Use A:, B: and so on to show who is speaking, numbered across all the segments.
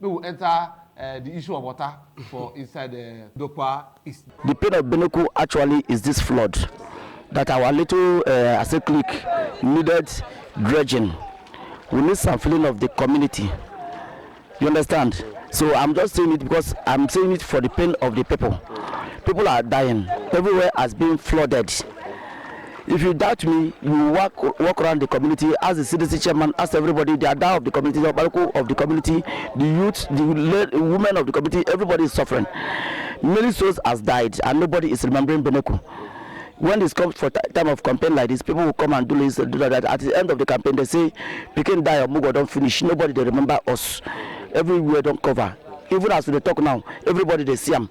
A: we will enter the issue of water for inside the Ndokwa East.
B: The pain of Beneko actually is this flood that our little clique needed dredging. We need some feeling of the community. You understand? So I'm just saying it because I'm saying it for the pain of the people. People are dying. Everywhere has been flooded. If you doubt me, you walk around the community, ask the CDC chairman, ask everybody, the adult of the community, the Balco of the community, the youth, the women of the community, everybody is suffering. Many souls has died and nobody is remembering Beneko. When this comes for time of campaign like this, people will come and do this, do that. At the end of the campaign, they say, "Pikin die or Mugo don't finish." Nobody they remember us. Everywhere don't cover. Even as we talk now, everybody they see them.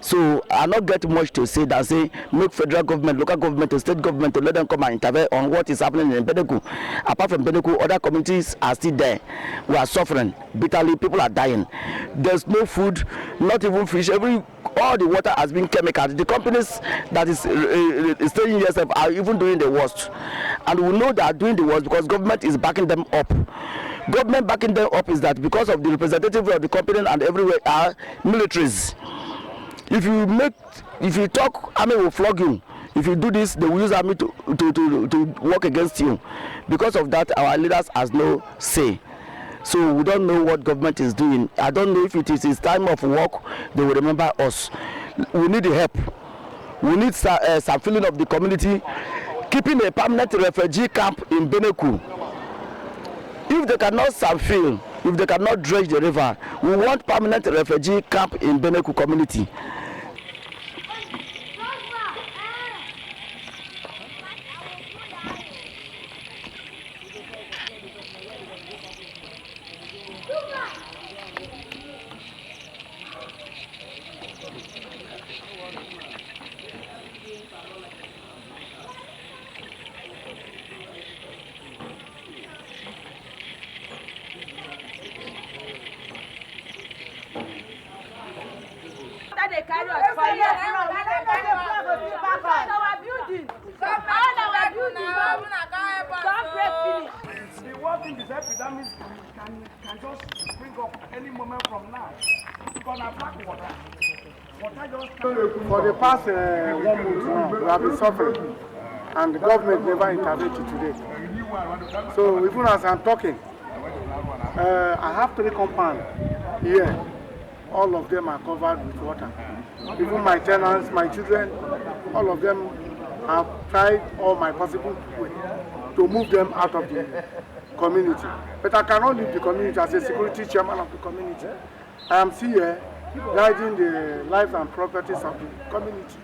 B: So I not get much to say than say make federal government, local government, and state government to let them come and intervene on what is happening in Beneko. Apart from Beneko, other communities are still there. We are suffering bitterly. People are dying. There's no food, not even fish. All the water has been chemical. The companies that is staying here are even doing the worst, and we know they are doing the worst because government is backing them up. Government backing them up is that because of the representative of the company and everywhere are militaries. If you talk, army will flog you. If you do this, they will use army to work against you. Because of that, our leaders has no say. So we don't know what government is doing. I don't know if it is time of work, they will remember us. We need the help. We need some feeling of the community. Keeping a permanent refugee camp in Beneko. If they cannot self-fill, if they cannot dredge the river, we want permanent refugee camp in Beneko community.
C: They carry us for years.
D: The one thing is epidemics can just bring up any moment from now. Because I black water. For the past 1 month now, we have been suffering, and the government never intervened today. So even as I'm talking, I have 3 compounds here. All of them are covered with water. Even my tenants, my children, all of them have tried all my possible way to move them out of the community. But I cannot leave the community as a security chairman of the community. I am still here guiding the life and properties of the community.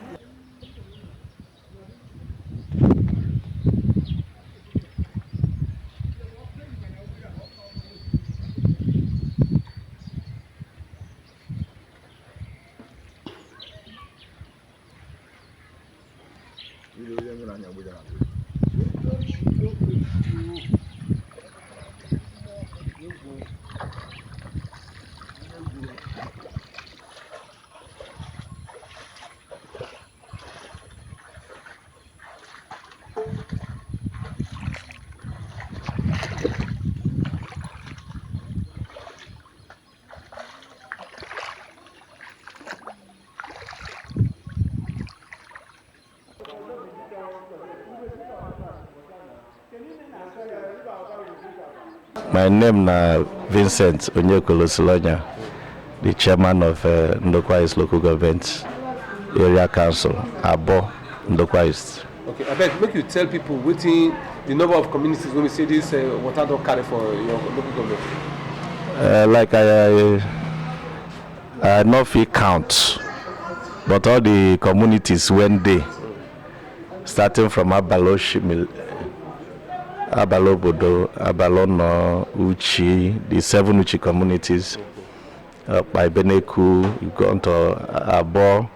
E: My name is Vincent Onyekolo, the chairman of Ndokwa East Local Government Area Council, Abo, Ndokwa East.
A: Okay, I beg, make you tell people within the number of communities when we say this water don't carry for your local government.
E: Like I not feel count, but all the communities when they starting from Abalo Shimil, Abalo Bodo, Abalono, Uchi, the 7 Uchi communities, by Beneko, you go on to Abo,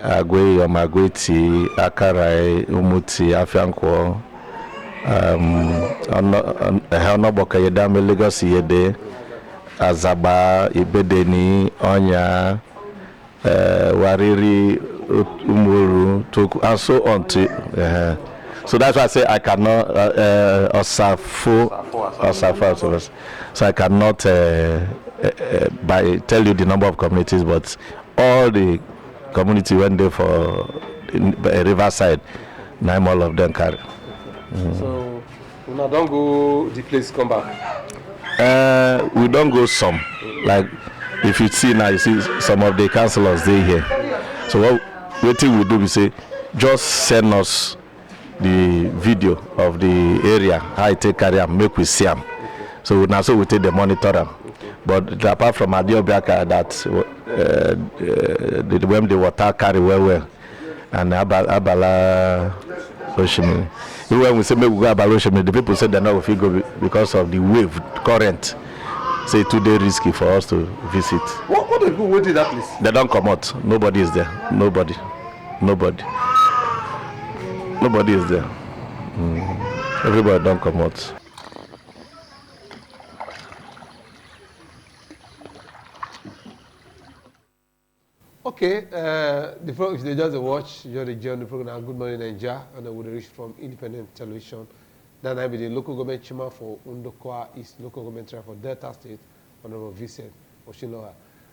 E: Agwe, Omagweti, Akarai, Umuti, Afianko, Helnoboka Yedame, Lagos Yede, Azaba, Ibedeni, Onya, Wariri, Umuru, Toku, and so on to. So that's why I say I cannot so I cannot tell you the number of communities, but all the community went there for Riverside. Now all of them carry.
A: So we now don't go the place come back.
E: We don't go some. Like if you see now, you see some of the councillors they here. So what we do, we say just send us the video of the area, how it take carry and make we see them. So now we take the monitor them. But apart from Adiobiaka, that when the water carry well, and Abala Oshimi. Even when we say make we go Abala Oshimi, the people say they're not going to go because of the wave current. Say today risky for us to visit.
A: What do people wait in that place?
E: They don't come out. Nobody is there. Nobody is there. Everybody don't come out.
A: Okay, the program, if they just watch, you the journey program, Good Morning Nigeria, and I would reach from independent television. Then I be the local government chairman for Ndokwa East local government chairman for Delta State, Honorable Vincent Oshinoa.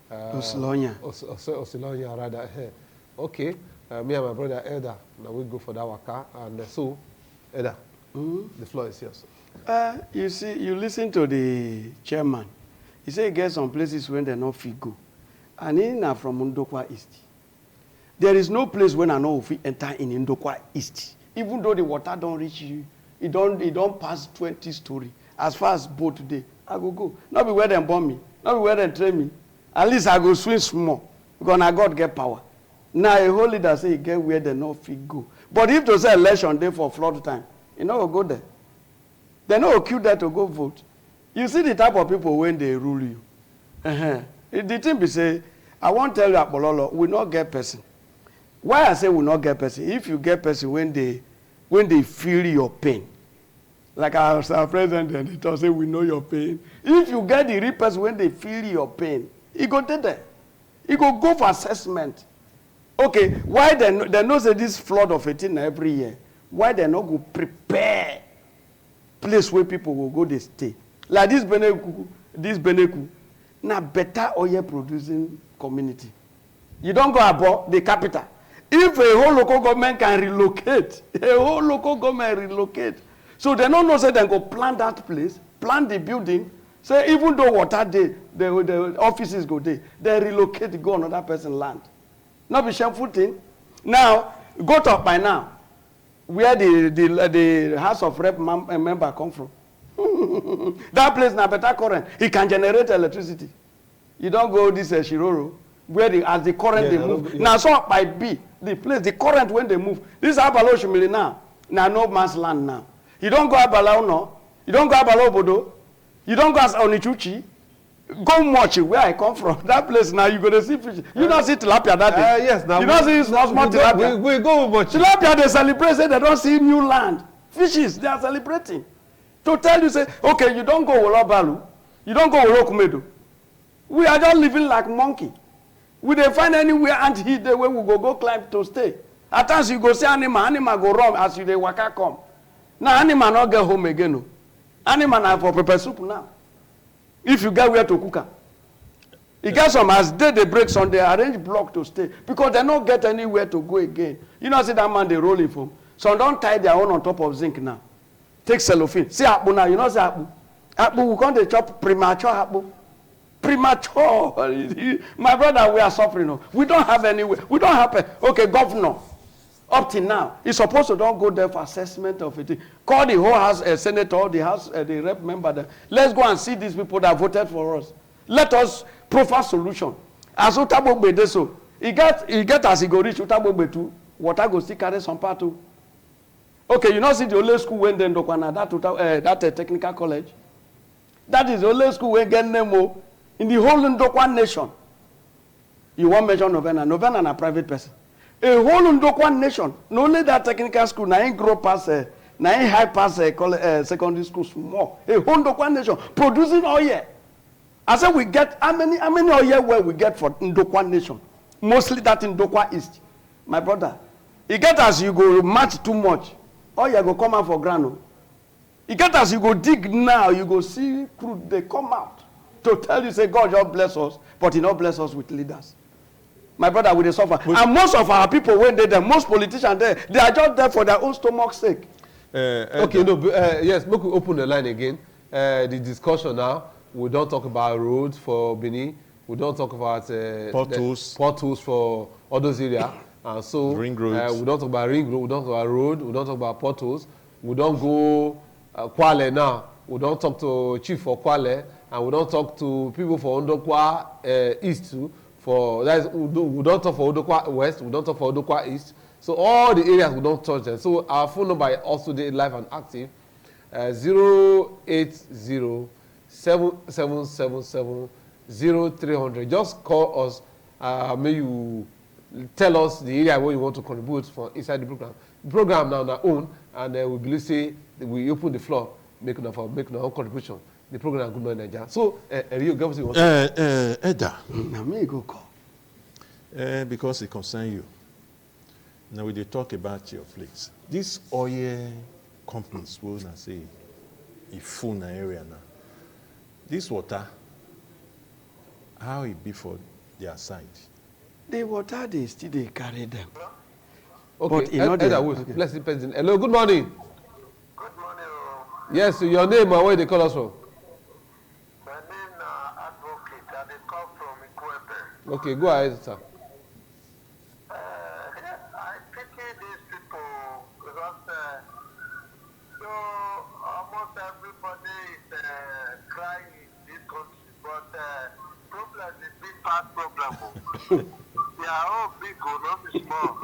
A: Osilonya rather. Okay, me and my brother Elder, now we go for that waka, and so, Elder, the floor is yours.
C: You see, you listen to the chairman. He say he get some places when they not fit go. And in from Ndokwa East. There is no place when I know if we enter in Ndokwa East. Even though the water don't reach you, it don't pass 20 story. As far as boat today, I go. Not be where they bomb me, not be where they train me. At least I go swim small. Because now God get power. Now a whole leader say he get where they no fit go. But if to say election day for flood time, you know go there. They no queue there to go vote. You see the type of people when they rule you. The thing be say, I won't tell you that Bololo, we not get person. Why I say we not get person? If you get person when they feel your pain, like our president and he told say we know your pain. If you get the real person when they feel your pain, he go there. He go for assessment. Okay, why they know say this flood of 18 every year? Why they not go prepare place where people will go they stay? Like this Beneku. Now better oil producing community. You don't go above the capital. If a whole local government can relocate, so they don't know say they go plant that place, plant the building. Say even though water the offices go there, they relocate go another person's land. Not be shameful thing. Now go talk by now, where the House of Rep member come from. That place now better current. It can generate electricity. You don't go this Shiroro where as the current they move. Now so by B, the place, the current when they move. This is Abalo Shumili now. Now no man's land now. You don't go Abala no. You don't go Abalo Bodo. You don't go as Onichuchi. Go Mochi where I come from. That place now you go to see fish. You don't see tilapia that day.
A: Yes, now
C: you don't see small tilapia.
A: We go Mochi.
C: Tilapia they celebrate say they don't see new land. Fishes they are celebrating. To tell you, say, okay, you don't go Wolobalu, you don't go Wolokumedo. We are just living like monkey. We don't find anywhere and hit the way we go climb to stay. At times you go see animal go wrong as you dey waka come. Now animal not get home again. No. Animal na for prepare soup now. If you get where to cook am. You get some as they break some, they arrange block to stay because they don't get anywhere to go again. You know, see that man they rolling from. Some don't tie their own on top of zinc now. Take cellophane. See Akpu now, you know see Akpu. Akpu, we can't chop premature Akpu. Premature. My brother, we are suffering. No. We don't have anywhere. We don't have okay, governor. Up till now, he's supposed to don't go there for assessment of it. Call the whole house, senator, the house, the rep member. There. Let's go and see these people that voted for us. Let us profile solution. As Utabogbe did so, he get as he go reach Utabogbe too. Water go still carry some part too. Okay, you know see the only school when they Ndokwa that technical college. That is the only school when get name in the whole Ndokwa nation. You want mention Novena na private person. A whole Ndokwa nation, not only that technical school, na in grow pass, na in high pass secondary school small. A whole Ndokwa nation producing oil. I said we get how many oil where we get for Ndokwa nation? Mostly that in Ndokwa East. My brother, you get as you go match too much. Oh, you go come out for ground. You get as you go dig now, you go see crude, they come out. to tell you, say, God just bless us, but he not bless us with leaders. My brother, we dey suffer. And most of our people, when they there, most politicians there, they are just there for their own stomach's sake.
A: Okay, no, yes, we could open the line again. The discussion now, we don't talk about roads for Benin. We don't talk about potholes for all those areas. So
F: ring roads.
A: We don't talk about ring road, we don't talk about road, we don't talk about potholes. We don't go Kwale now. We don't talk to chief for Kwale, and we don't talk to people for Ndokwa East too. We don't talk for Ndokwa West, we don't talk for Ndokwa East. So all the areas we don't touch them. So our phone number is also there live and active. 080-7777-0300. Just call us. May you tell us the area where you want to contribute for inside the program. The program now on our own, and we believe say we open the floor, make our own contribution. The program Good Morning Nigeria. So, you go to
F: Edda.
C: Now me go call.
F: Because it concerns you. Now we dey talk about your place. These oil companies will not say e full na area now. This water, how it be for their side?
C: The water they still they carry them.
A: Okay,
C: But
A: let's depend. Hello, good morning.
G: Good morning.
A: Yes, so your name and where they call us from?
G: My name is Advocate, and they come from Ikwebe.
A: Okay, go ahead, sir.
G: I pity these people because so almost everybody is crying in this country, but problem is a big bad problem. They are all big, not small.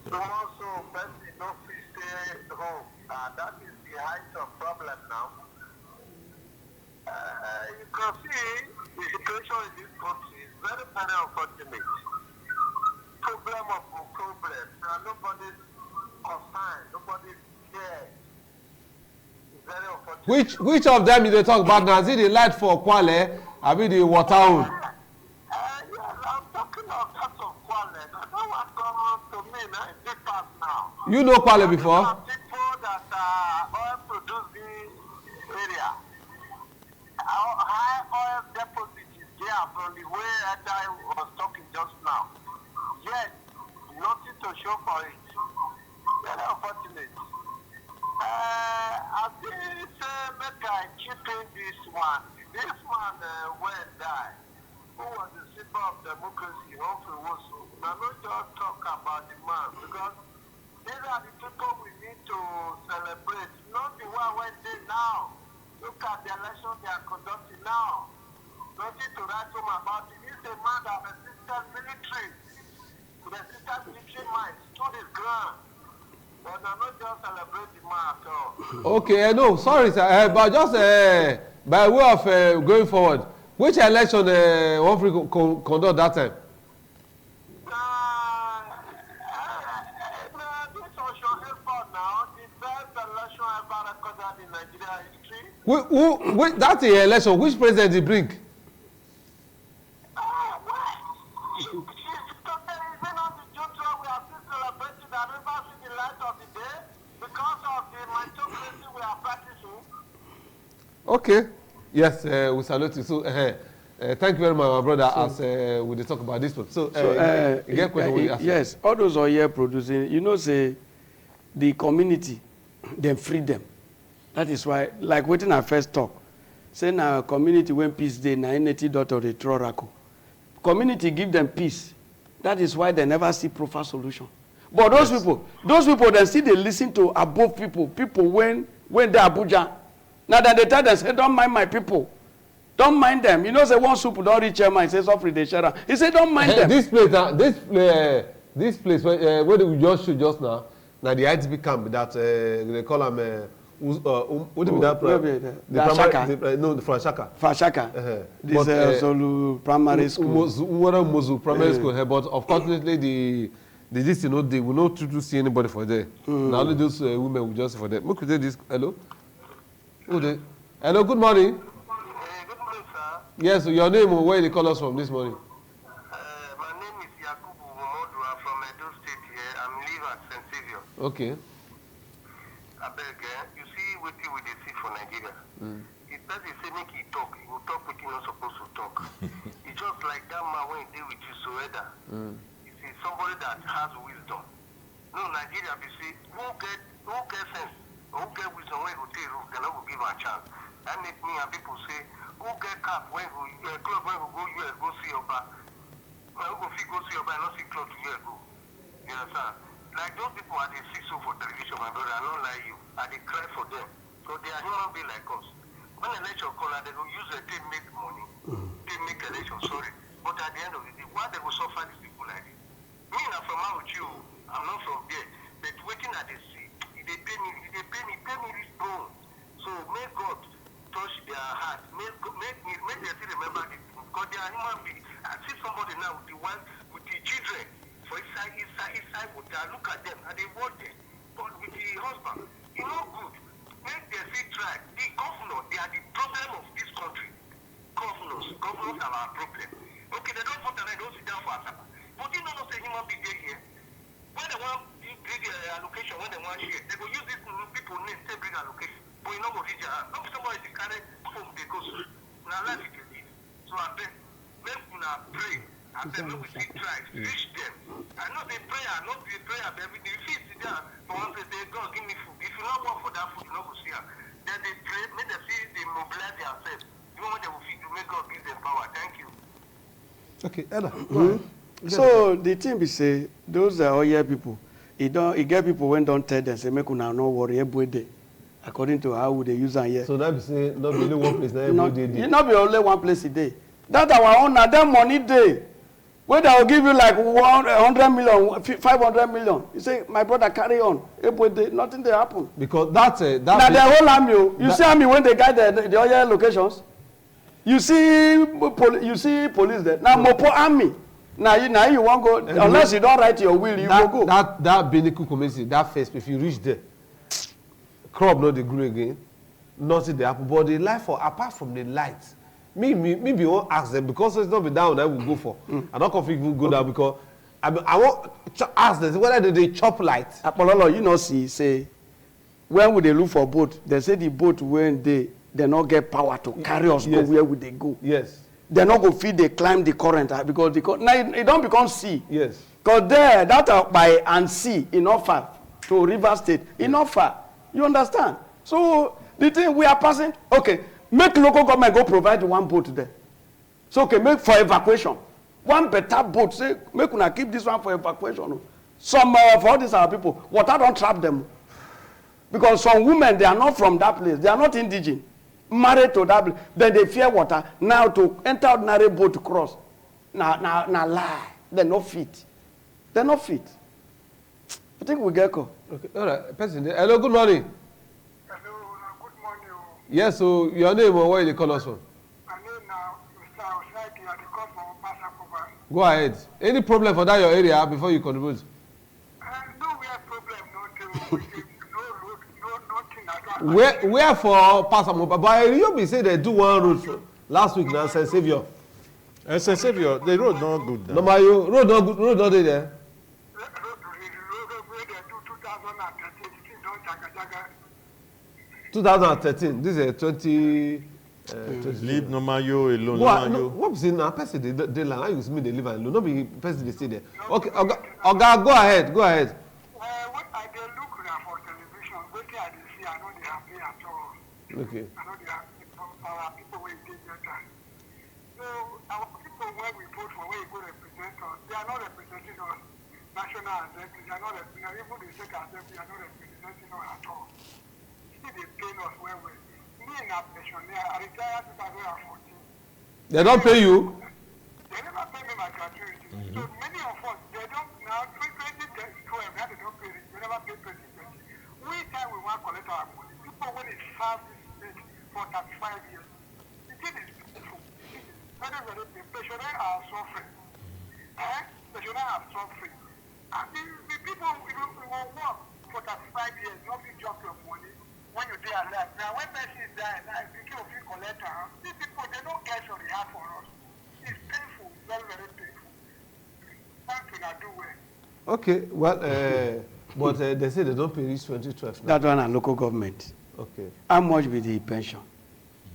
G: So also, person no fit stay home. That is the height of problem now. You can see the situation in this country is very, very unfortunate. Problem of problems. Nobody concerned. Nobody cares. It's very unfortunate.
A: Which of them you they talk about now? Is it the light for Kwale? I mean the water hole?
G: Yes, I'm talking of that of Kwale. I know what comes to me now in this part now.
A: You know Kwale before?
G: People that are oil producing area. High oil deposit is there from the way I was talking just now. Yet, nothing to show for it. Very unfortunate. I think make I chip in this one. This one when die. Who was the symbol of democracy? Hopefully was. Now not just talk about the man because these are the people we need to celebrate. Not the one when they now. Look at the election they are conducting now. Nothing to write home about it. He's a man that resisted military. Resisted military mind. Stood his ground. But I'm not just celebrate the man at all.
A: Okay, no, sorry, sir. But just by way of going forward, which election one free conduct that time?
G: This social effort now, the best election ever recorded in Nigeria history.
A: That's the election. Which president did bring? Okay. Yes, we salute you. So, thank you very much, my brother, as we talk about this one. So,
C: yes, all those are here producing, you know, say, the community, them freedom. That is why, like waiting I first talk, say now community when peace day, na unity dot or the Troraco. Community give them peace. That is why they never see proper solution. But those people, they still they listen to above people when they Abuja. Now that they tell them, say, don't mind my people. Don't mind them. You know, say one soup don't reach your mind. Say, sorry, they share. He said, don't mind them.
A: This place where we just shoot just now the ITB camp that they call them, what do you that? The Frashaka.
C: Frashaka. This Zolu primary school.
A: Mozu primary school. But unfortunately, this you know, they will not to see anybody for there. Now only those women will just for them. Look at this. Hello. Hello, good morning.
G: Good morning, sir.
A: Yes, so your name, where you call us from this morning?
G: My name is Yakubu Umodua from Edo State here. I'm live at St. Xavier.
A: Okay.
G: I beg, you see what we see for Nigeria. It person say make he talk, he will talk what he not supposed to talk. It's just like that man when he deal with you so either. It's somebody that has wisdom. No, Nigeria be say who get sense, who get wisdom when he go take roof, they not go give a chance. That make me and people say who get cap when go club when go US go see your back. When who go fit go see your back, not see club to here go. You understand? Like those people are they see so for television, my brother, I don't like you. I they cry for them. So they are human beings like us. When election call, they will use it to make money, they make election, sorry. But at the end of the day, why they will suffer these people like this? Me, I'm from out with you, I'm not from there. But waiting at the sea, they pay me this bone. So may God touch their heart, make them still remember this. Because they are human beings. I see somebody now with the wife, with the children. For inside water, look at them and they watch them. But with the husband, it's not good. Make them see try. The governor, they are the problem of this country. Governors are our problem. Okay, they don't vote and they don't sit down for Asaba. But you know say human being here. When they want bring allocation, when they want share, they will use these people name to bring allocation. But you know what it is. Not somebody is carry home they go to. Now life it is. So I beg, make una pray. I beg, make we see try, reach them. I know they prayer, not the prayer, but every day. If you sit down for one place, they God give me food. If you not work for that food, you not go see her. Then they pray, make them see they mobilize themselves. Even when they will feed, to make God give them power. Thank you.
A: Okay, Ella.
C: So the thing be say those are all year people. It get people when don't tell them say make una no worry every day. According to how would they use and here.
A: So that be say not be only one place now every day.
C: It not be only one place a day. That our own, now that money day. When they will give you like 100 million, 500 million. You say, my brother, carry on. Every day, nothing they happen.
A: Because that's
C: now the whole army. You see army when they guide the other locations. You see police there. Now Mopo army. Now you won't go unless you don't write your will. You will go.
A: That Beniku community, that first, if you reach there, crop not the grew again, nothing they happen. But the life for apart from the light. Me be won't ask them because it's not be down I will go for. I don't confident go down because I want to ask them whether they chop light.
C: Apollo, you know, say when would they look for boat? They say the boat when they not get power to carry us go where would they go?
A: Yes.
C: They not go feed they climb the current because now it don't become sea.
A: Yes.
C: Because there that by and sea enough far to River State enough far. You understand? So the thing we are passing okay. Make local government go provide one boat there. So okay, make for evacuation. One better boat. Say, make una keep this one for evacuation. Some for all these our people, water don't trap them. Because some women, they are not from that place. They are not indigenous. Married to that place. Then they fear water. Now to enter ordinary boat to cross. Now lie. They're not fit. They're not fit. I think we get call.
A: Okay, all right. Person, hello, good morning. Yes, so your name or where you call us from?
G: My name now, Mr. Osaki, I call from Pasakova.
A: Go ahead. Any problem for that your area before you contribute?
G: No, we have problem, no road, nothing at all.
A: Where for Pasamopa? But you be say they do one road last week now, St. Savior.
F: St. Savior, the road not good now.
A: No, my road not good, road not there.
G: Road where they do 2013, don't jaga.
A: 2013. This is 20.
F: Leave Nomayo alone.
A: What is it now? Person they land. How you see me they live alone? No be person they stay there. Okay, Oga, go ahead.
G: What I dey look for television, wetin I dey see, I no dey happy at all.
A: Okay.
G: I no dey happy for our people wey dey better. So our people wey we vote for, wey go represent us, they are not representing us. National Assembly, they are not representing. Even the state assembly, they are not representing us at all. They pay us well. Me in a pensioner, I retired 2014.
A: They don't pay you?
G: They never pay me my gratuity. So many of us, they don't now 2012, now they don't pay it. They never pay 2020. We time we want to collect our money. People when they serve this state for 35 years. The thing is beautiful. Very, very big. Pensioners are suffering. Pensioners are suffering. And the people will work for 35 years, not be just your money. When you dey alive, now when person is dying, now if you feel collect these people they don't care for the heart for us. It's painful, very, very painful. Thank you, now do well.
A: Okay, well, but they say they don't pay this 2012.
C: That one are local government.
A: Okay.
C: How much be the pension?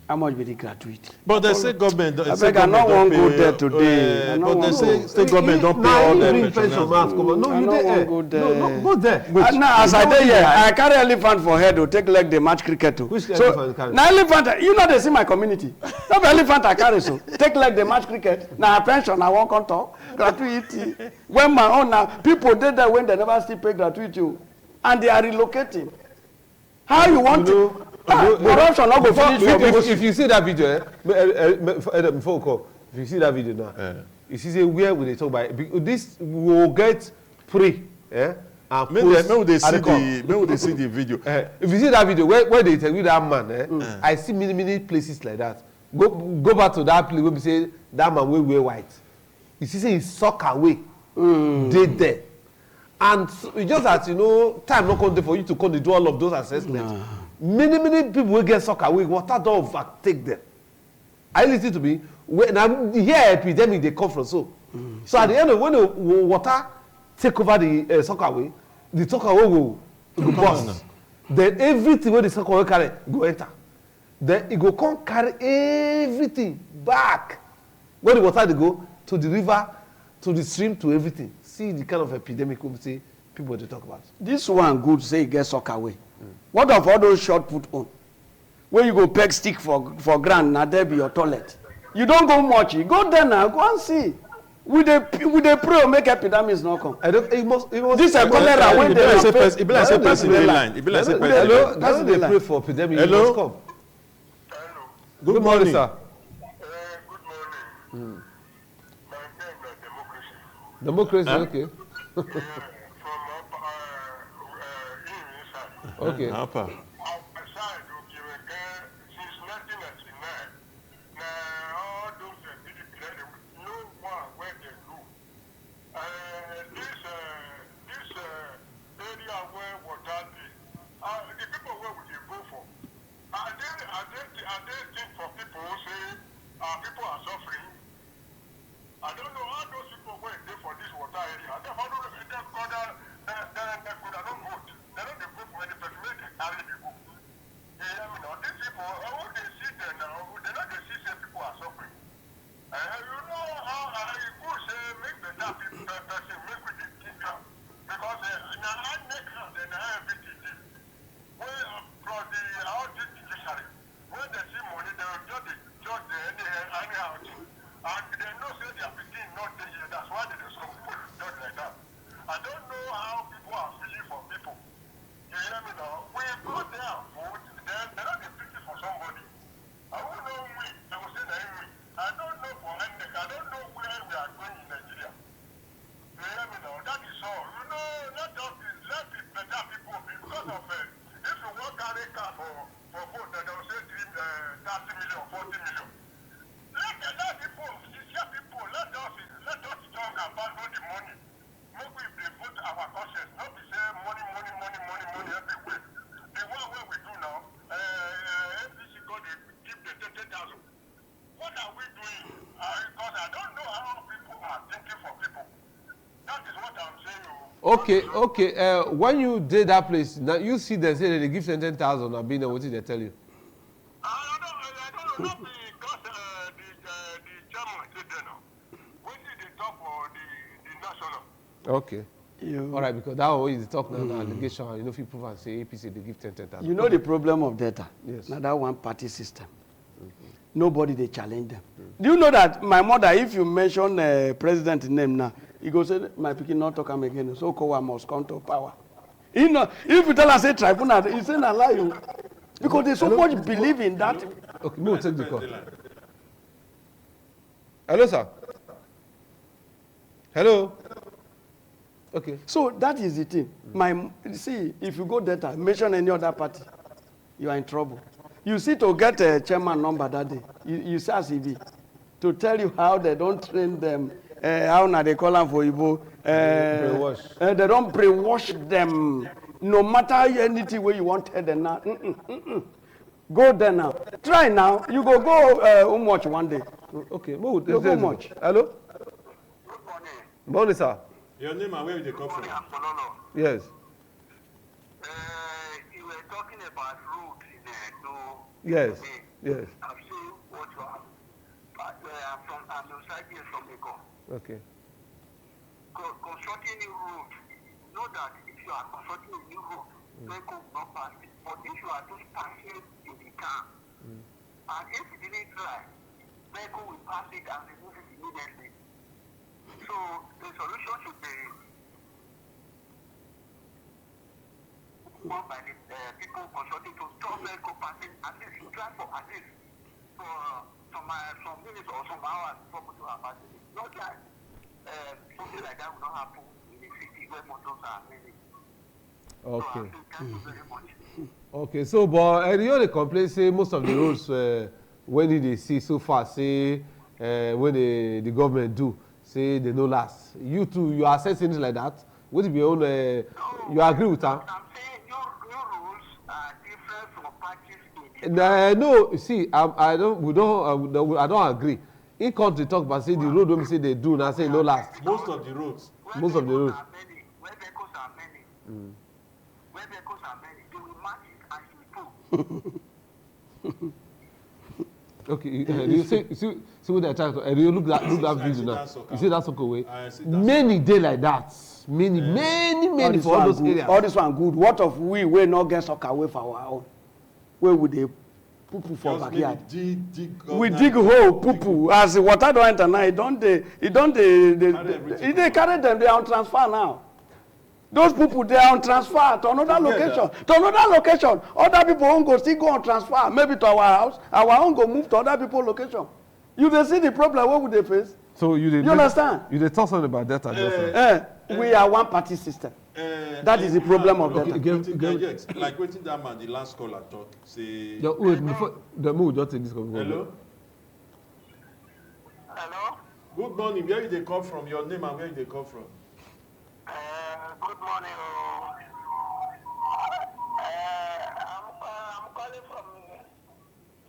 C: How much be the gratuity?
F: But they say government.
C: I beg, I no wan go there today.
F: But they say state government don't pay all the pensioners.
A: No, you dey
C: go there.
A: No, go there.
C: Now, as I dey here, I carry elephant for head to take leg the match cricket to.
A: Which elephant you carry?
C: Now elephant, you know they see my community. No be elephant I carry so. Take leg the match cricket. Now pension I wan come talk. Gratuity. When my own now, people dey there when they never still pay gratuity. And they are relocating. How you want to? Corruption not go finish your business.
A: If you see that video, before we call, if you see that video now, you see where will they talk about this will get free. And
F: Maybe they see the video.
A: If you see that video where they tell you that man, I see many places like that. Go back to that place where we say that man will wear white. You see, say he suck away. They there. And it's just that, you know, time not come there for you to come to do all of those assessments. Many people will get sucked away. Water don't overtake them. I listen to me. When I'm here, epidemic they come from so. So at the end of when the water take over the sucker away, the sucker away will burst. Then everything where the sucker away carry go enter. Then it go come carry everything back. When the water they go to the river, to the stream, to everything. See the kind of epidemic we say people they talk about.
C: This one good say you get suck away. What of all those short put on? Where you go peg stick for ground, now there be your toilet. You don't go much. You go there now, go and see. With the pray make epidemics not come.
A: I don't. It must.
C: This a cholera when they
F: say person dey line. It be like say person.
A: Hello. That's they pray for epidemic.
F: Hello.
A: Must come.
G: Hello.
A: Good morning, sir.
G: Good morning. My name is
A: Democracy.
G: Democracy.
A: Okay.
G: From inside.
A: Okay.
F: Upper.
G: Outside, since 1999, all those PDP, no one where they do. This area where water is, the people where would they go for? Are they think for people who say people are suffering? I don't know how those people were there for this water area. They could have not vote. They don't vote for any person. They carry the vote. These people, when they see them now, they know they see people are suffering. You know how you could say make better people person make with the kingdom. Because now I make out and I have everything. When from the audit judiciary, when they see money, they will judge anyhow. And they know say they are beginning not there. That's why they do some people judge like that. I don't know how people are feeling for people. You hear me now? We go there and vote, they're not pity for somebody. I won't know we, they will say that we. I don't know for Hendek, I don't know where we are going in Nigeria. You hear me now? That is all. You know, let the better people be because of if you want to carry car for vote, they will say 30 million, 40 million. Let people, sincere people, let us talk about the money. Maybe if they put our conscience, not to say money everywhere. The one where we do now, FDC got to give the 30,000. What are we doing? Because I don't know how people are thinking for people. That is what I'm saying.
A: Okay. When you did that place, now you see them say that they give 10,000 and being there, what did they tell you?
G: I don't know because the chairman said there now. When did they talk for the national?
A: Okay. All right, because that one is talk now, allegation, and you know, if you prove and say APC, they give 10,000.
C: You know the problem of data?
A: Yes.
C: Now that one party system. Nobody they challenge them. Do you know that my mother, if you mention president name now, he goes say my pikin not talk am again. So Kowa must come to power. You know, if you tell us say tribunal, he say na lie you. Because they so much believe in that.
A: Okay, we'll take the call. Hello, sir. Hello. Okay.
C: So that is the thing. See, if you go data, mention any other party, you are in trouble. You see to get a chairman number that day, you see CV to tell you how they don't train them, how now they call them for Igbo. They don't brainwash them. No matter anything where you want to tell them now. Go there now. Try now. You go much one day.
A: Okay.
C: You go much.
A: Hello.
G: Good morning.
A: Morning, sir.
F: Your name and where they come from?
A: Yes.
G: You were talking about roads in
A: Yes. Yes.
G: I've seen what you have. I'm from Lagos.
A: Okay.
G: Constructing new road. Know that if you are constructing a new road, vehicle will not pass it. But if you are just passing in the car, and if it didn't dry, vehicle will pass it and remove it immediately. So the solution should be by the people constructing to stop vehicle passing at least drive for at least for some minutes or some hours before people are passing it. Not that something like that will not happen in the city where motors are many.
A: Okay.
G: So thank you very much.
A: Okay, so but you only complain say most of the roads when they see so far say when the government do say they no last. You too, you are saying things like that. What if your own you agree with her?
G: I'm saying your rules are different from parties in
A: No, see, I don't agree. In country talk but say the road don't say they do now say no last.
F: Most of the roads.
A: Most of the roads.
G: Where vehicles are many. Where vehicles are many, they will match it as you do.
A: Okay, you see what they're trying to. You look that video now. You see that soccer way. Many day like that. Many for all those areas.
C: All this one good. What of we not get soccer away for our own? Where would they poo for backyard? We dig hole poo as the water don't enter now. They carry them. They are on transfer now. Those people they are on transfer to another location. To another location. Other people won't go still go on transfer. Maybe to our house. Our own go move to other people's location. You they see the problem. What would they face?
A: So you
C: understand?
A: You they talk something about that.
C: We are one party system. That is the problem of that.
F: Like waiting that man, the last caller talk. Say.
A: Wait, before the move, just take this conversation.
F: Hello.
G: Hello.
F: Good morning. Where they come from? Your name and where they come from?
G: Good morning. I'm calling from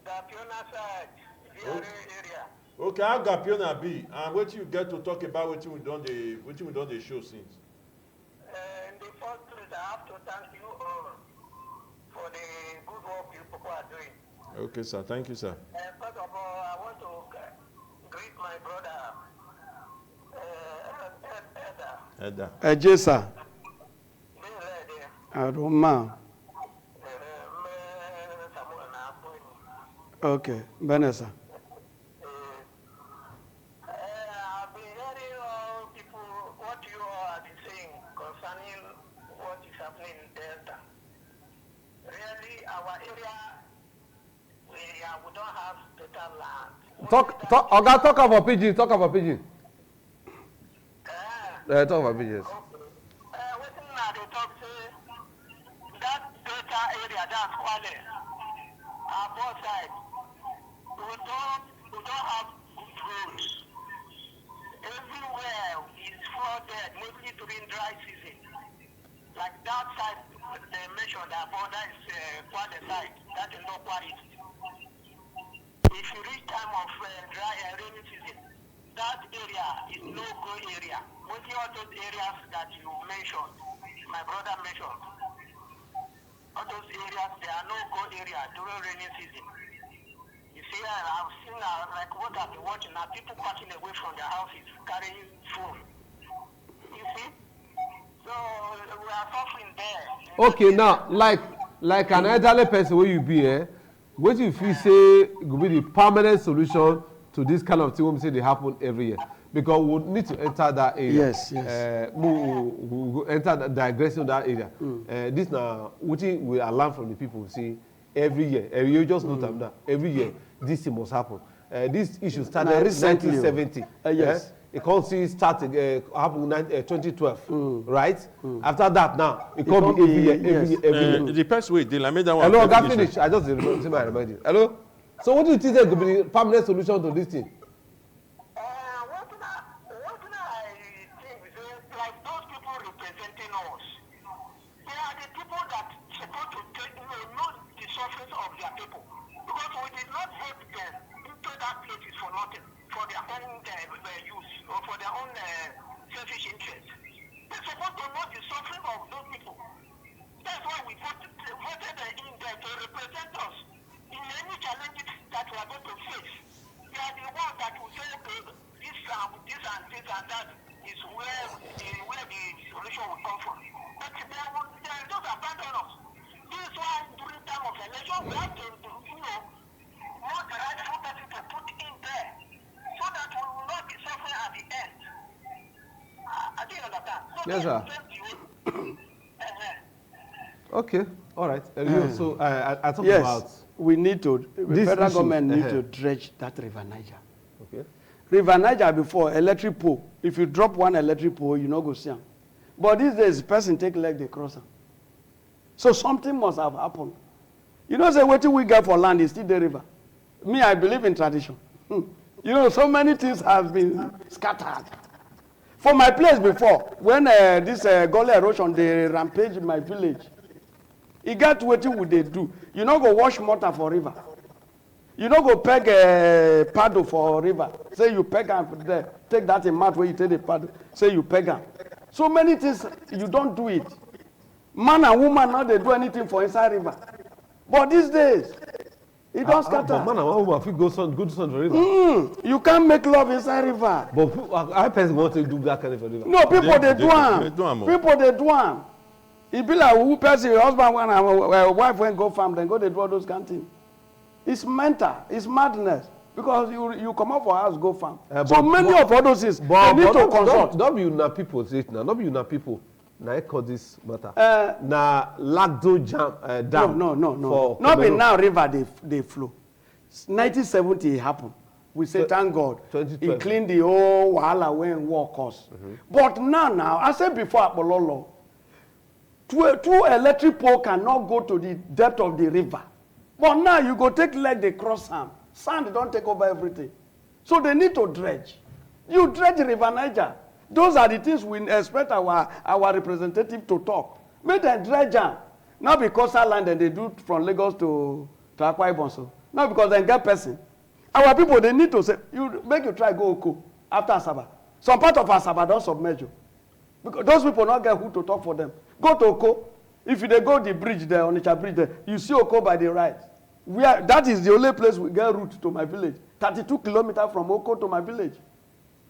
G: the Piona side, the area.
F: Okay, how Gapiona be? And what you get to talk about what we done the show since?
G: In the first place, I have to thank you all for the good work you people are doing.
F: Okay, sir. Thank you, sir.
G: First of all, I want to greet my brother, Edda.
C: Jesa. Aroma. Okay, Vanessa.
G: I've been hearing all people what you all are saying concerning what is happening in Delta. Really, our area, we don't have total land.
A: Talk about pidgin. Talk about pidgin. Talk about pidgins.
G: That Delta area, that's Kwale, our both sides, we don't have good roads. Everywhere is flooded, mostly during dry season. Like that side, they mentioned that border is Kwale side, that is Ndokwa East. If you reach time of dry rainy season, that area is no-go area. Mostly all those areas that you mentioned, my brother mentioned, all those areas, they are no-go area during rainy season. You see, I've seen like what I've been watching now, people passing away from their houses, carrying food. You see? So we are suffering there.
A: Okay, now, like an elderly person where you be, what you feel say could be the permanent solution to this kind of thing when we say they happen every year? Because we need to enter that area.
C: Yes.
A: We enter the digression of that area. This now, what we learn from the people, see, every year. You just note that every year this thing must happen. This issue started in 1970.
C: Yes.
A: It can't see start happen in 2012, right? After that, now it can't be every year.
F: It depends where they made that one.
A: Hello, I got finished. I just remind you. Hello. So, what do you think could be the permanent solution to this thing?
G: What I think is like those people representing us. They are the people that supposed to know the suffering of their people. Because we did not vote them into that places for nothing, for their own use or for their own selfish interest. They're supposed to know the suffering of those people. That's why we voted in there to represent us in any challenges and this and that is where the solution will come from. But they just abandon us. This is why during time of election we have to want the rightful person to put in there so that we will not be suffering at the end. I think you understand. So
A: Yes, sir. Okay, all right. So I talk
C: yes,
A: about
C: we need to, the
A: this
C: federal
A: issue.
C: government need to dredge that River Niger.
A: Okay.
C: River Niger before, electric pole. If you drop one electric pole, you no go see am. But these days, person take leg, they cross am. So something must have happened. You know, say wetin we get for land is still the river. Me, I believe in tradition. You know, so many things have been scattered. For my place before, when this gully erosion, they rampage in my village, e get wetin we dey do. You no go wash mortar for river. You no go peg paddle for river. Say you peg am there. Take that in mat where you take the paddle. Say you peg am. So many things, you don't do it. Man and woman now they do anything for inside river. But these days, it don't scatter.
A: But man and woman fit go sun for river.
C: You can't make love inside river.
A: But I person want to do that kind of a river.
C: No, people they do am.
F: they do am.
C: People they do am. E be like who person, your husband when wife when go farm, then go they do all those kind of things. It's mental. It's madness. Because you come up for house, go farm. So many of all those things, they need to consult.
A: Don't be una people say it now. Don't be una people. Now I call this matter. Na Lagdo dam.
C: No.
A: For
C: Not be now river they flow. 1970 it happened. We say thank God. He cleaned the whole wahala when war caused. But now, I said before Apololo, two electric pole cannot go to the depth of the river. But now you go take leg, they cross sand. Sand don't take over everything. So they need to dredge. You dredge River Niger. Those are the things we expect our representative to talk. Make them dredge them. Not because our land and they do from Lagos to Akwa Ibom. So. Not because they get person. Our people, they need to say, make you try go Oko after Asaba. Some part of Asaba don't submerge you. Because those people not get who to talk for them. Go to Oko. If they go the bridge there, Onitsha bridge there, you see Oko by the right. That is the only place we get route to my village. 32 kilometers from Oko to my village.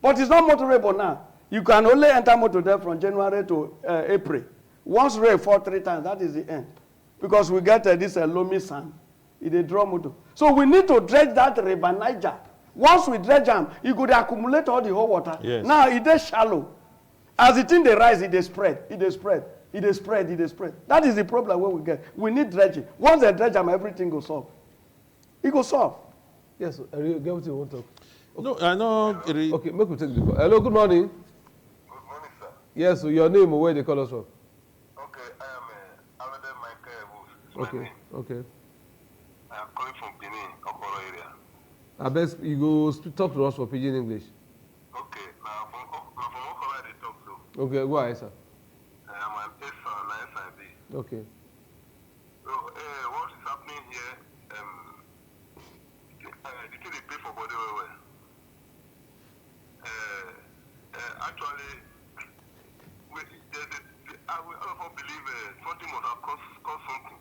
C: But it's not motorable now. You can only enter motor there from January to April. Once rain fall 3 times, that is the end. Because we get this loamy sand. It draw motor. So we need to dredge that River Niger. Once we dredge them, it could accumulate all the whole water.
F: Yes.
C: Now it is shallow. As the thing they rise, it is spread. It is spread. It is spread. It is spread. That is the problem where we get. We need dredging. Once they dredge them, everything goes solve. It goes solve.
A: Yes, you get what you want to talk.
F: No, I know.
A: Okay, make we take the call. Hello, good morning.
G: Good morning, sir.
A: Yes, so your name or where they call us from?
G: Okay, I am Alade Michael.
A: Okay, okay.
G: I am calling from Benin, Okoro area.
A: I best you go talk to us for Pidgin English.
G: Okay, now from Okoro they talk to.
A: Okay, go ahead, sir.
G: I'm an SIB.
A: Okay.
G: So, what is happening here? The thing they pay for body well. Actually, I will also believe something must have caused something.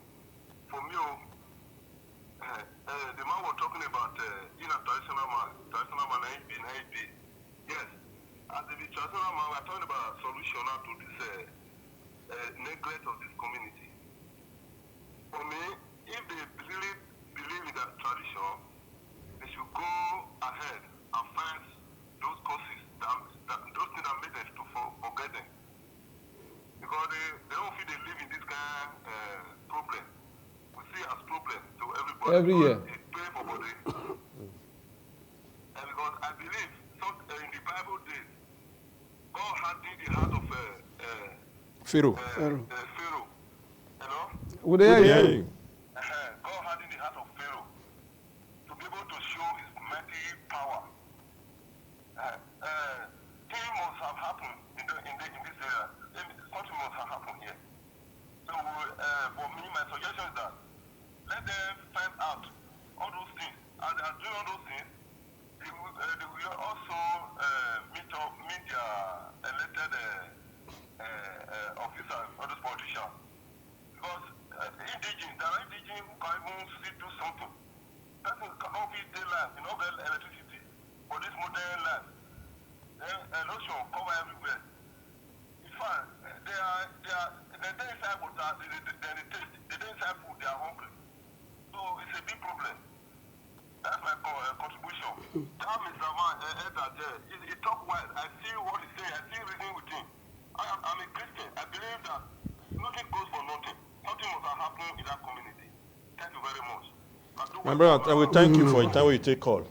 G: For me, the man was talking about traditional man, yes. As the traditional man, we are talking about a solution now to this neglect of this community. For me, if they really believe in that tradition, they should go ahead and find those causes, those things that make them to forget them. Because they don't feel they live in this kind of problem. We see it as problem to everybody.
A: Every year.
G: It's pain for body. And because I believe in the Bible days, God had in the heart of
F: Pharaoh.
G: Pharaoh. You know?
A: Would they hear you?
G: God had in the heart of Pharaoh to be able to show his mighty power. Things must have happened in this area. Something must have happened here. So for me, my suggestion is that let them find out all those things. As they are doing all those things, they will also meet their elected officers, all those politicians. Because there are indigenous who can even still do something. Person cannot be daylight, you know, get electricity for this modern life. Then lotion cover everywhere. In fact, they don't inside water, they taste. They don't inside food, they are hungry. So it's a big problem. That's my contribution. That Mr. Man, Elder there, he talk well. I see what he say. I see reason with him. I'm a Christian. I believe that nothing goes for nothing. Something must have happened in that community. Thank you very much.
F: My brother, I will thank you for the time you take call.